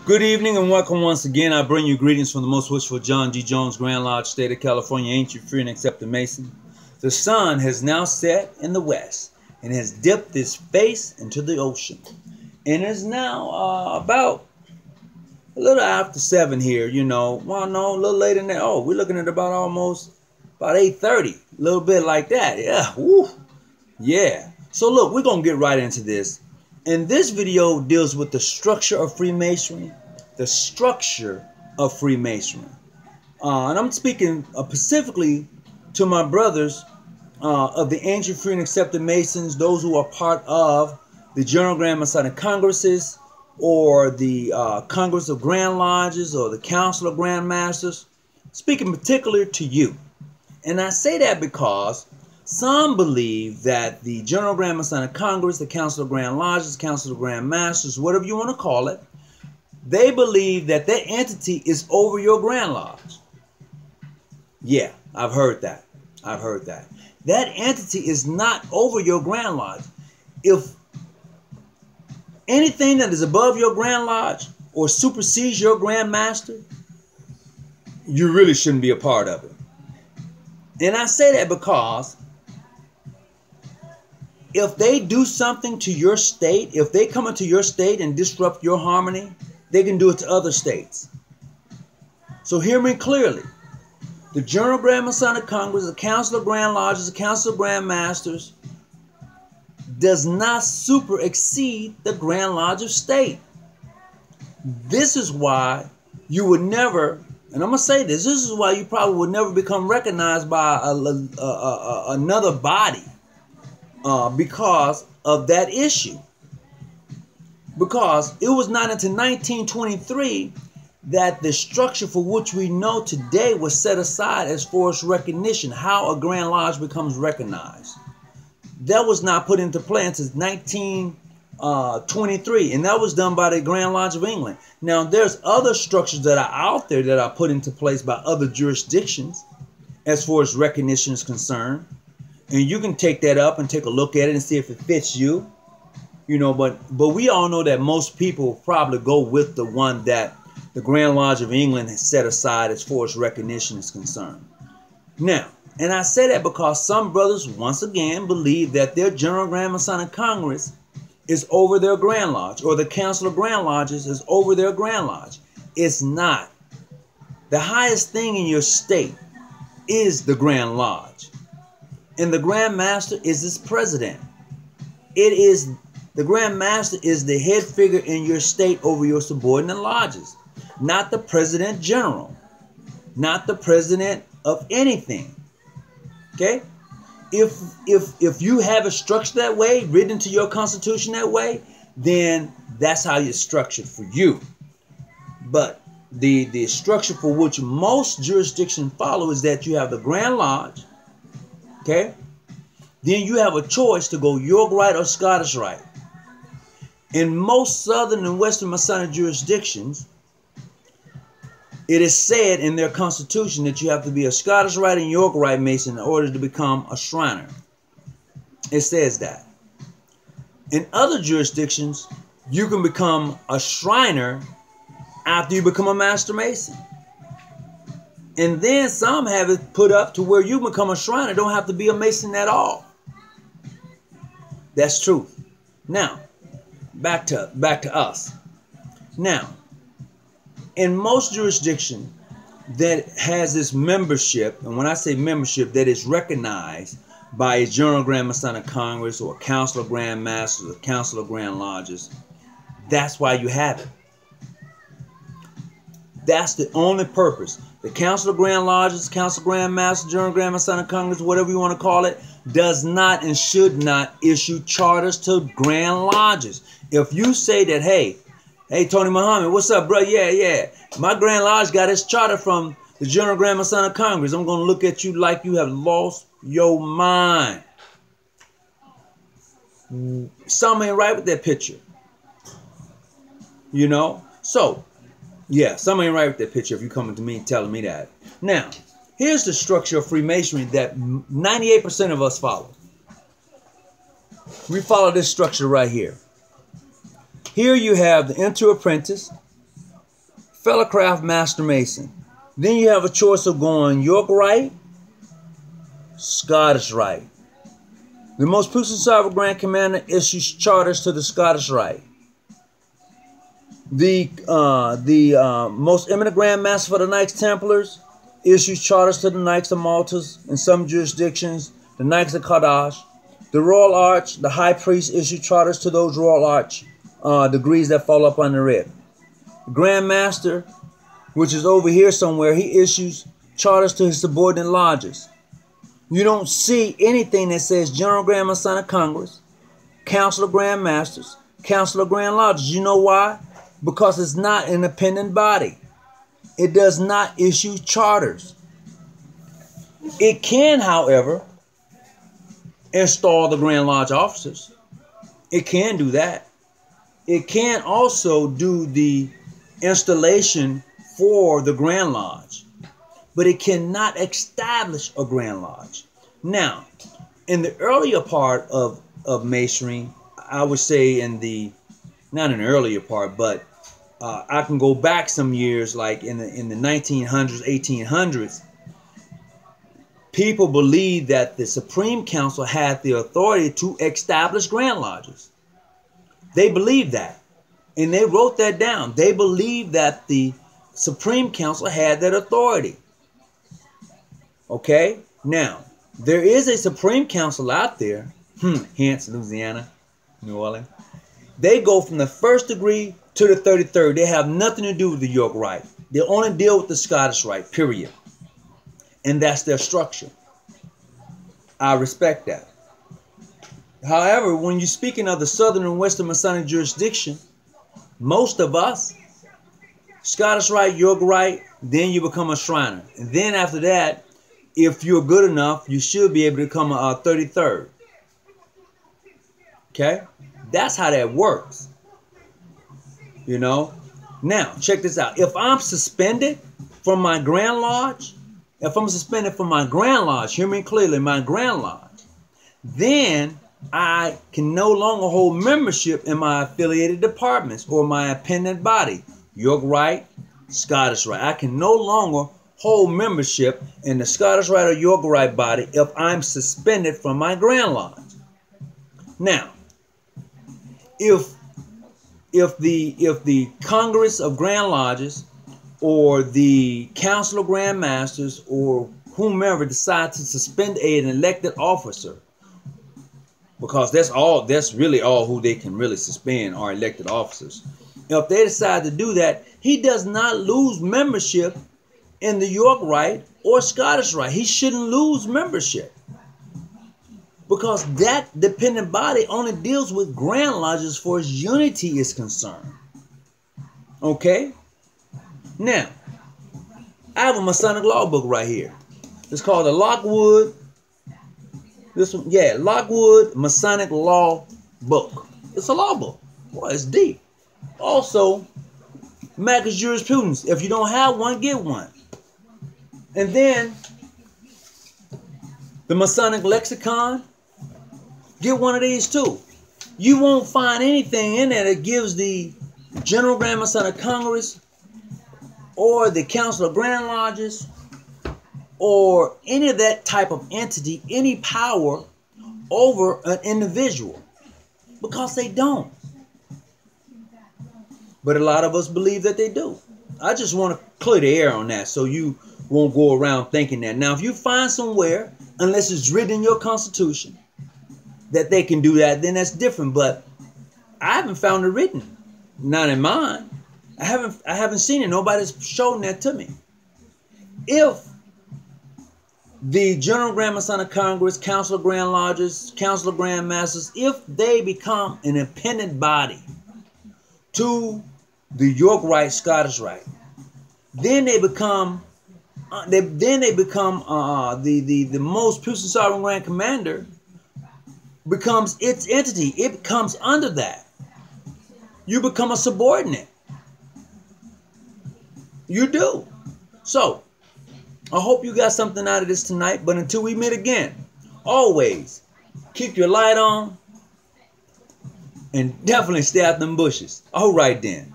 Good evening and welcome once again. I bring you greetings from the most wishful John G. Jones, Grand Lodge, State of California, ancient, free, and accepted Mason. The sun has now set in the west and has dipped its face into the ocean. And it's now about a little after 7 here, Well, no, a little later than that. Oh, we're looking at about 8:30. A little bit like that. Yeah. Woo. Yeah. So look, we're going to get right into this. And this video deals with the structure of Freemasonry. The structure of Freemasonry. And I'm speaking specifically to my brothers of the ancient, free, and accepted Masons, those who are part of the General Grand Masonic Congresses, or the Congress of Grand Lodges, or the Council of Grand Masters, speaking particularly to you. And I say that because some believe that the General Grand Masonic Congress, the Council of Grand Lodges, Council of Grand Masters, whatever you want to call it, they believe that that entity is over your Grand Lodge. Yeah, I've heard that. I've heard that. That entity is not over your Grand Lodge. If anything that is above your Grand Lodge or supersedes your Grand Master, you really shouldn't be a part of it. And I say that because if they do something to your state, if they come into your state and disrupt your harmony, they can do it to other states. So hear me clearly. The General Grand Masonic Congress, the Council of Grand Lodges, the Council of Grand Masters does not super exceed the Grand Lodge of State. This is why you would never, and I'm going to say this is why you probably would never become recognized by another body. Because of that issue. Because it was not until 1923 that the structure for which we know today was set aside as far as recognition, how a Grand Lodge becomes recognized. That was not put into play until 1923, and that was done by the Grand Lodge of England. Now, there's other structures that are out there that are put into place by other jurisdictions as far as recognition is concerned. And you can take that up and take a look at it and see if it fits you. But we all know that most people probably go with the one that the Grand Lodge of England has set aside as far as recognition is concerned. Now, and I say that because some brothers, once again, believe that their General Grand Masonic Congress is over their Grand Lodge, or the Council of Grand Lodges is over their Grand Lodge. It's not. The highest thing in your state is the Grand Lodge. And the Grand Master is its president. The Grand Master is the head figure in your state over your subordinate lodges, not the President General, not the president of anything. Okay? If you have it structured that way, written into your Constitution that way, then that's how it's structured for you. But the structure for which most jurisdictions follow is that you have the Grand Lodge. Okay? Then you have a choice to go York Rite or Scottish Rite. In most Southern and Western Masonic jurisdictions, it is said in their constitution that you have to be a Scottish Rite and York Rite Mason in order to become a Shriner. It says that. In other jurisdictions, you can become a Shriner after you become a Master Mason. And then some have it put up to where you become a Shriner, don't have to be a Mason at all. That's truth. Now, back to us. Now, in most jurisdictions that has this membership, and when I say membership, that is recognized by a General Grand Masonic Congress or a Council of Grand Masters or Council of Grand Lodges, that's why you have it. That's the only purpose. The Council of Grand Lodges, Council of Grand Masters, General Grand Masonic Congress, whatever you want to call it, does not and should not issue charters to Grand Lodges. If you say that, hey, Tony Muhammad, what's up, bro? Yeah. My Grand Lodge got its charter from the General Grand Masonic Congress. I'm going to look at you like you have lost your mind. Something ain't right with that picture. So, yeah, something ain't right with that picture if you're coming to me and telling me that. Now, here's the structure of Freemasonry that 98% of us follow. We follow this structure right here. Here you have the enter apprentice, fellow craft master mason. Then you have a choice of going York Rite, Scottish Rite. The most puissant sovereign Grand Commander issues charters to the Scottish Rite. The most eminent Grand Master for the Knights Templars issues charters to the Knights of Maltas in some jurisdictions, the Knights of Kadash. The Royal Arch, the High Priest, issues charters to those Royal Arch degrees that fall up under it. The Grand Master, which is over here somewhere, he issues charters to his subordinate lodges. You don't see anything that says General Grand Masonic Congress, Council of Grand Masters, Council of Grand Lodges. You know why? Because it's not an independent body. It does not issue charters. It can, however, install the Grand Lodge officers. It can do that. It can also do the installation for the Grand Lodge, but it cannot establish a Grand Lodge. Now, in the earlier part of Masonry, I would say not in the earlier part, but I can go back some years, like in the 1900s, 1800s, people believed that the Supreme Council had the authority to establish Grand Lodges. They believed that, and they wrote that down. They believed that the Supreme Council had that authority. Okay? Now, there is a Supreme Council out there, hence Louisiana, New Orleans. They go from the 1st degree to the 33rd. They have nothing to do with the York Rite. They only deal with the Scottish Rite, period. And that's their structure. I respect that. However, when you're speaking of the Southern and Western Masonic jurisdiction, most of us, Scottish Rite, York Rite, then you become a Shriner. And then after that, if you're good enough, you should be able to become a 33rd. Okay? That's how that works. You know? Now, check this out. If I'm suspended from my Grand Lodge, hear me clearly, my Grand Lodge, then I can no longer hold membership in my affiliated departments or my appendant body, York Rite, Scottish Rite. I can no longer hold membership in the Scottish Rite or York Rite body if I'm suspended from my Grand Lodge. Now, if the Congress of Grand Lodges or the Council of Grand Masters or whomever decide to suspend an elected officer, because that's really all who they can really suspend are elected officers. If they decide to do that, he does not lose membership in the York Rite or Scottish Rite. He shouldn't lose membership, because that dependent body only deals with Grand Lodges as far as unity is concerned. Okay? Now, I have a Masonic law book right here. It's called the Lockwood. Lockwood Masonic Law Book. It's a law book. Boy, it's deep. Also, Mack's Jurisprudence. If you don't have one, get one. And then, the Masonic Lexicon. Get one of these too. You won't find anything in there that gives the General Grand Masonic Congress or the Council of Grand Lodges or any of that type of entity any power over an individual, because they don't. But a lot of us believe that they do. I just want to clear the air on that so you won't go around thinking that. Now, if you find somewhere, unless it's written in your Constitution, that they can do that, then that's different. But I haven't found it written. Not in mine. I haven't seen it. Nobody's shown that to me. If the General Grand Masonic Congress, Council of Grand Lodges, Council of Grand Masters, if they become an independent body to the York Rite, Scottish Rite, then they become the most puissant sovereign Grand Commander becomes its entity. It becomes under that. You become a subordinate. You do. So, I hope you got something out of this tonight. But until we meet again, always keep your light on and definitely stay out them bushes. All right then.